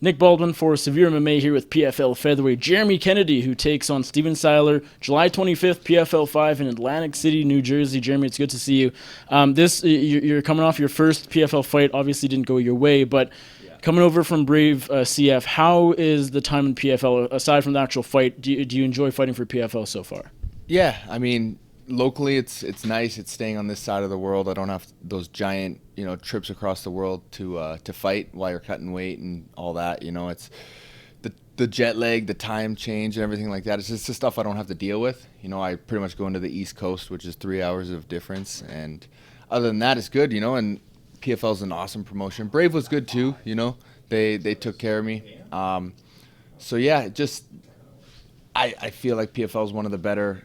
Nick Baldwin for SevereMMA here with PFL featherweight Jeremy Kennedy, who takes on Steven Siler July 25th, PFL 5 in Atlantic City, New Jersey. Jeremy, it's good to see you. You're coming off your first PFL fight. Obviously, didn't go your way, but coming over from Brave CF, how is the time in PFL aside from the actual fight? Do you enjoy fighting for PFL so far? Yeah, I mean, locally it's nice. It's staying on this side of the world. I don't have those giant trips across the world to fight while you're cutting weight and all that. It's the jet lag, the time change, and everything like that. It's just the stuff I don't have to deal with. I pretty much go into the East Coast, which is 3 hours of difference, and other than that, it's good. And PFL is an awesome promotion. Brave was good too. They took care of me. So yeah, I feel like PFL is one of the better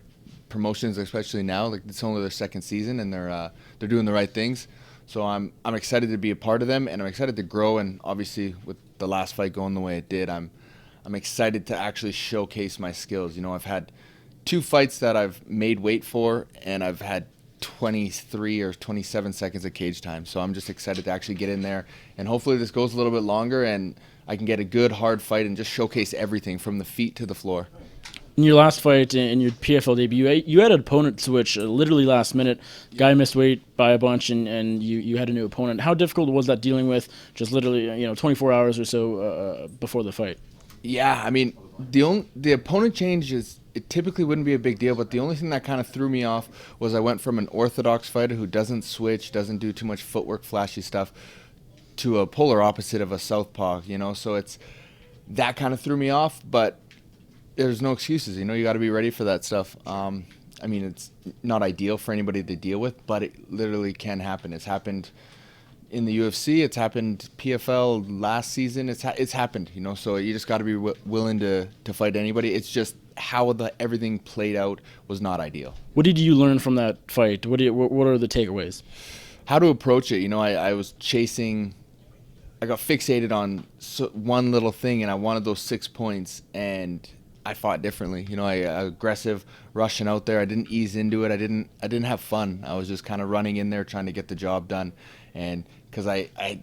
promotions, especially now. Like, it's only their second season, and they're doing the right things. So I'm excited to be a part of them, and I'm excited to grow. And obviously, with the last fight going the way it did, I'm excited to actually showcase my skills. I've had 2 fights that I've made weight for, and I've had 23 or 27 seconds of cage time. So I'm just excited to actually get in there, and hopefully this goes a little bit longer, and I can get a good hard fight and just showcase everything from the feet to the floor. In your last fight, in your PFL debut, you had an opponent switch literally last minute. Guy missed weight by a bunch, and you had a new opponent. How difficult was that dealing with just literally 24 hours or so before the fight? Yeah, I mean, the opponent change it typically wouldn't be a big deal, but the only thing that kind of threw me off was I went from an orthodox fighter who doesn't switch, doesn't do too much footwork, flashy stuff, to a polar opposite of a southpaw. So it's that kind of threw me off, but there's no excuses. You got to be ready for that stuff. I mean, it's not ideal for anybody to deal with, but it literally can happen. It's happened in the UFC. It's happened PFL last season. It's happened. So you just got to be willing to fight anybody. It's just how everything played out was not ideal. What did you learn from that fight? What are the takeaways? How to approach it. I was chasing. I got fixated on one little thing, and I wanted those 6 points, and I fought differently. I aggressive, rushing out there. I didn't ease into it. I didn't have fun. I was just kind of running in there trying to get the job done. And because I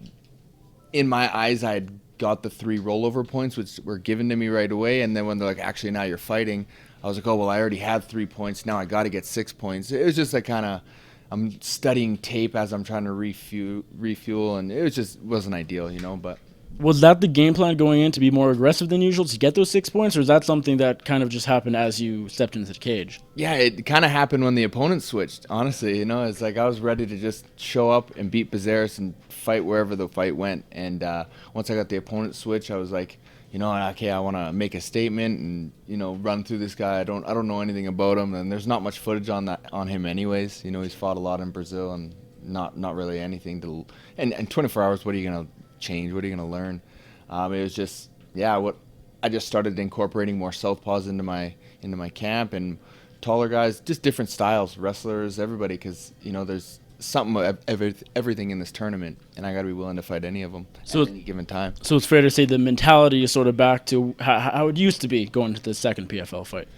in my eyes, I had got the 3 rollover points, which were given to me right away. And then when they're like, actually, now you're fighting, I was like, oh, well, I already had 3 points. Now I got to get 6 points. It was just like I'm studying tape as I'm trying to refuel, and it wasn't ideal, but. Was that the game plan going in, to be more aggressive than usual to get those 6 points, or is that something that kind of just happened as you stepped into the cage? Yeah, it kind of happened when the opponent switched, honestly. It's like I was ready to just show up and beat Bazaris and fight wherever the fight went. And once I got the opponent switch, I was like, okay, I want to make a statement and, run through this guy. I don't know anything about him, and there's not much footage on him anyways. He's fought a lot in Brazil and not really anything to. And 24 hours, what are you going to change? What are you going to learn? It was just, I just started incorporating more southpaws into my camp, and taller guys, just different styles, wrestlers, everybody, because there's something of everything in this tournament, and I got to be willing to fight any of them at any given time. So it's fair to say the mentality is sort of back to how it used to be going to the second PFL fight.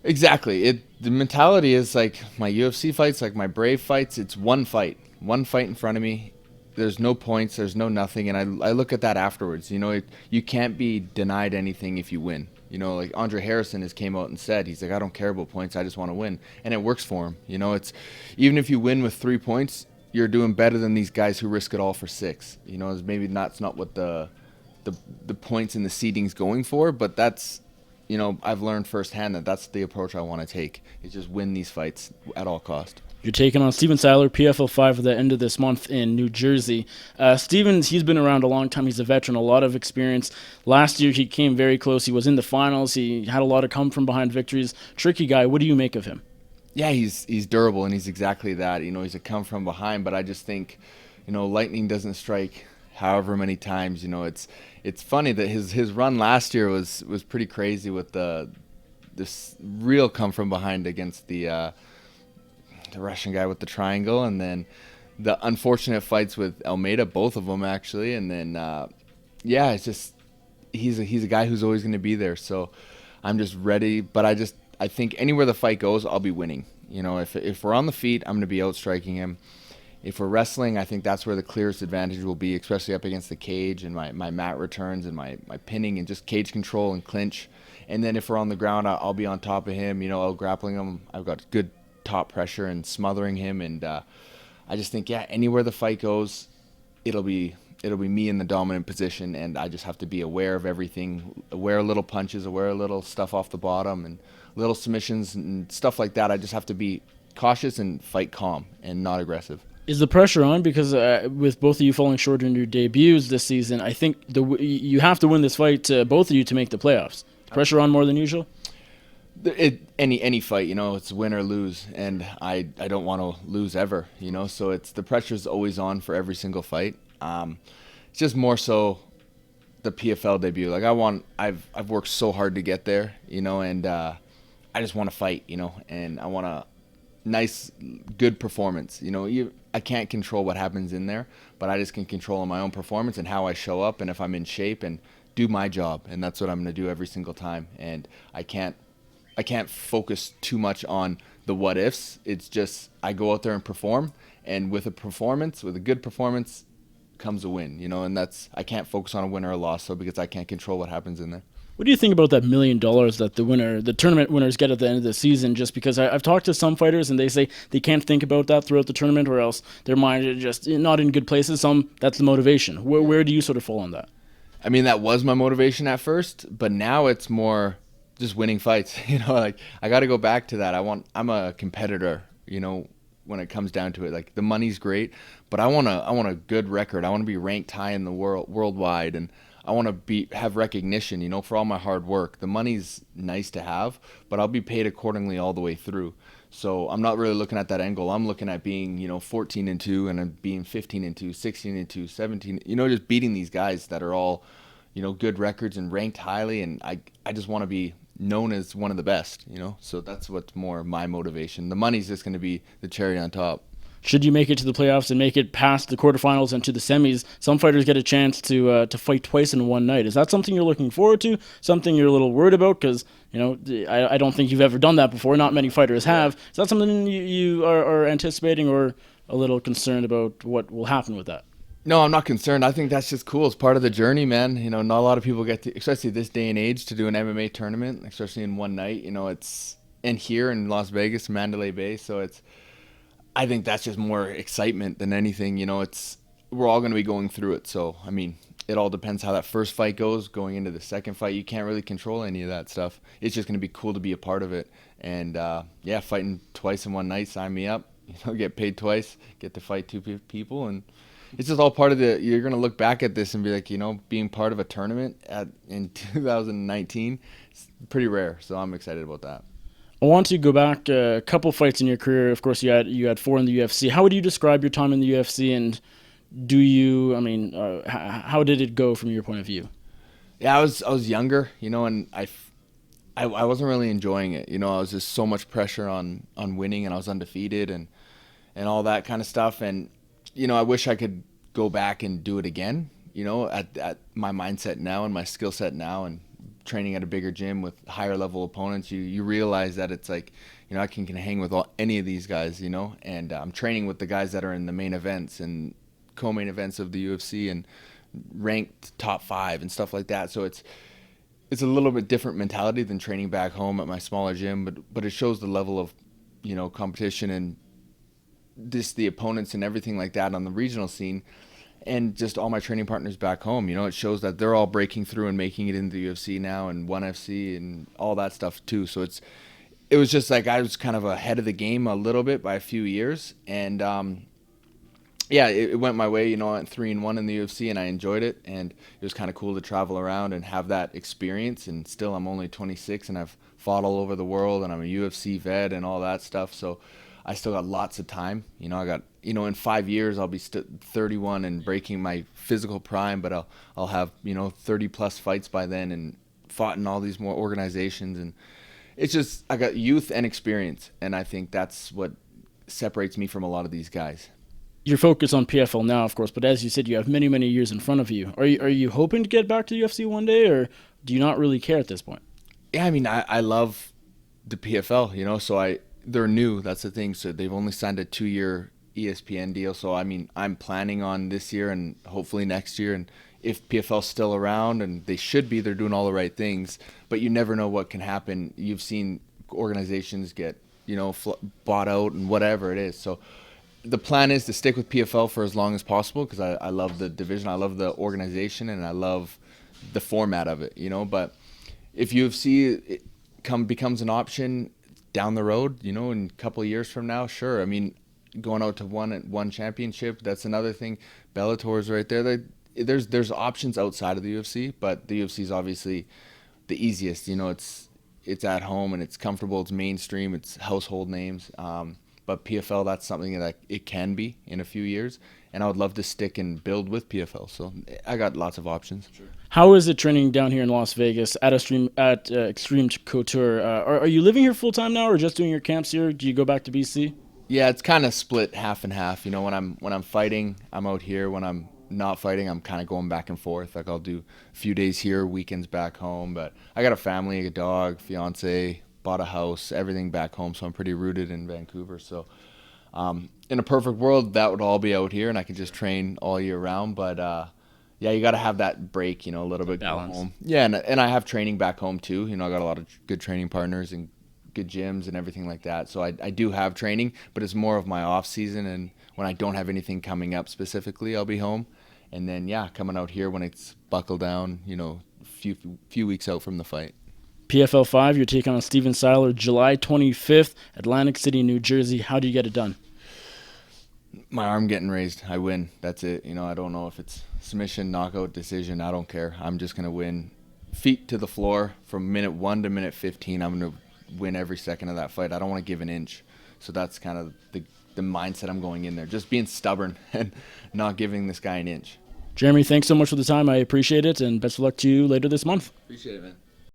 Exactly. The mentality is like my UFC fights, like my Brave fights. It's one fight in front of me. There's no points, there's no nothing, and I look at that afterwards. You can't be denied anything if you win. Like Andre Harrison has came out and said, he's like, I don't care about points, I just want to win, and it works for him. It's even if you win with 3 points, you're doing better than these guys who risk it all for 6. Maybe that's not what the points in the seeding's going for, but that's I've learned firsthand that's the approach I want to take. Is just win these fights at all cost. You're taking on Steven Siler, PFL 5 at the end of this month in New Jersey. He's been around a long time. He's a veteran, a lot of experience. Last year, he came very close. He was in the finals. He had a lot of come-from-behind victories. Tricky guy. What do you make of him? Yeah, he's durable, and he's exactly that. He's a come-from-behind, but I just think, lightning doesn't strike however many times. It's funny that his run last year was pretty crazy with this real come-from-behind against the Russian guy with the triangle, and then the unfortunate fights with Almeida, both of them actually, and then it's just he's a guy who's always going to be there. So I'm just ready, but I think anywhere the fight goes, I'll be winning. If we're on the feet, I'm going to be outstriking him. if we're wrestling, I think that's where the clearest advantage will be, especially up against the cage and my mat returns and my pinning and just cage control and clinch. And then if we're on the ground, I'll be on top of him, out grappling him. I've got good top pressure and smothering him. And I just think, anywhere the fight goes, it'll be me in the dominant position, and I just have to be aware of everything, aware of little punches, aware of little stuff off the bottom and little submissions and stuff like that. I just have to be cautious and fight calm and not aggressive. Is the pressure on? Because with both of you falling short in your debuts this season, I think you have to win this fight, both of you, to make the playoffs. Pressure on more than usual? Any fight, it's win or lose, and I don't want to lose ever, so it's the pressure's always on for every single fight. It's just more so the PFL debut. Like I've worked so hard to get there, and I just want to fight, and I want a nice, good performance. I can't control what happens in there, but I just can control my own performance and how I show up, and if I'm in shape, and do my job, and that's what I'm going to do every single time. And I can't focus too much on the what ifs. It's just I go out there and perform, and with a good performance comes a win, and I can't focus on a win or a loss, because I can't control what happens in there. What do you think about that $1 million that the tournament winners get at the end of the season? Just because I've talked to some fighters and they say they can't think about that throughout the tournament, or else their mind is just not in good places. That's the motivation. Where do you sort of fall on that? I mean, that was my motivation at first, but now it's more just winning fights. Like I got to go back to that. I'm a competitor, when it comes down to it. Like the money's great, but I want a good record. I want to be ranked high in the worldwide, and I want to have recognition, for all my hard work. The money's nice to have, but I'll be paid accordingly all the way through. So I'm not really looking at that angle. I'm looking at being, 14-2 and being 15-2, 16-2, 17, just beating these guys that are all, good records and ranked highly. And I just want to be known as one of the best, so that's what's more my motivation. The money's just going to be the cherry on top. Should you make it to the playoffs and make it past the quarterfinals and to the semis, some fighters get a chance to fight twice in one night. Is that something you're looking forward to? Something you're a little worried about? Because I don't think you've ever done that before. Not many fighters have. Is that something you are anticipating, or a little concerned about what will happen with that? No, I'm not concerned. I think that's just cool. It's part of the journey, man. Not a lot of people get to, especially this day and age, to do an MMA tournament, especially in one night. It's in here in Las Vegas, Mandalay Bay, so I think that's just more excitement than anything. We're all going to be going through it. So, I mean, it all depends how that first fight goes. Going into the second fight, you can't really control any of that stuff. It's just going to be cool to be a part of it. And, fighting twice in one night, sign me up. Get paid twice, get to fight two people. And it's just all part of you're going to look back at this and be like, being part of a tournament in 2019, it's pretty rare. So I'm excited about that. I want to go back a couple fights in your career. Of course, you had 4 in the UFC. How would you describe your time in the UFC, and how did it go from your point of view? Yeah, I was younger, and I wasn't really enjoying it. I was just so much pressure on winning, and I was undefeated and all that kind of stuff. And I wish I could go back and do it again. At my mindset now and my skill set now, and training at a bigger gym with higher level opponents, you realize that it's like, I can hang with any of these guys, and I'm training with the guys that are in the main events and co-main events of the UFC and ranked top 5 and stuff like that. So it's a little bit different mentality than training back home at my smaller gym, but it shows the level of, competition and just the opponents and everything like that on the regional scene. And just all my training partners back home, it shows that they're all breaking through and making it into the UFC now and ONE FC and all that stuff too. So it was just like I was kind of ahead of the game a little bit by a few years. And it went my way. I went 3-1 in the UFC, and I enjoyed it. And it was kind of cool to travel around and have that experience. And still, I'm only 26, and I've fought all over the world, and I'm a UFC vet and all that stuff. So I still got lots of time. I got, in 5 years, I'll be 31 and breaking my physical prime, but I'll have, 30 plus fights by then and fought in all these more organizations. And it's just, I got youth and experience. And I think that's what separates me from a lot of these guys. You're focused on PFL now, of course, but as you said, you have many, many years in front of you. Are you hoping to get back to the UFC one day, or do you not really care at this point? Yeah, I mean, I love the PFL, so they're new. That's the thing. So they've only signed a 2-year ESPN deal. So I mean, I'm planning on this year and hopefully next year. And if PFL's still around, and they should be, they're doing all the right things. But you never know what can happen. You've seen organizations get, bought out and whatever it is. So the plan is to stick with PFL for as long as possible, because I love the division, I love the organization, and I love the format of it. But if UFC becomes an option down the road, in a couple of years from now, sure. I mean, going out to one championship, that's another thing. Bellator's right there. There's options outside of the UFC, but the UFC is obviously the easiest. It's at home and it's comfortable. It's mainstream. It's household names. But PFL, that's something that it can be in a few years, and I would love to stick and build with PFL. So I got lots of options. Sure. How is it training down here in Las Vegas at Extreme Couture? Are you living here full time now, or just doing your camps here? Do you go back to BC? Yeah, it's kind of split half and half. When I'm fighting, I'm out here. When I'm not fighting, I'm kind of going back and forth. Like, I'll do a few days here, weekends back home. But I got a family, a dog, fiance, bought a house, everything back home, so I'm pretty rooted in Vancouver. So in a perfect world, that would all be out here and I could just train all year round. But yeah, you got to have that break, a little bit balance. Home. Yeah, and I have training back home too. I got a lot of good training partners and good gyms and everything like that. So I do have training, but it's more of my off season, and when I don't have anything coming up specifically, I'll be home. And then coming out here when it's buckled down, few weeks out from the fight. PFL 5, your take on Steven Siler, July 25th, Atlantic City, New Jersey. How do you get it done? My arm getting raised. I win. That's it. I don't know if it's submission, knockout, decision. I don't care. I'm just going to win. Feet to the floor from minute 1 to minute 15. I'm going to win every second of that fight. I don't want to give an inch. So that's kind of the mindset I'm going in there. Just being stubborn and not giving this guy an inch. Jeremy, thanks so much for the time. I appreciate it, and best of luck to you later this month. Appreciate it, man.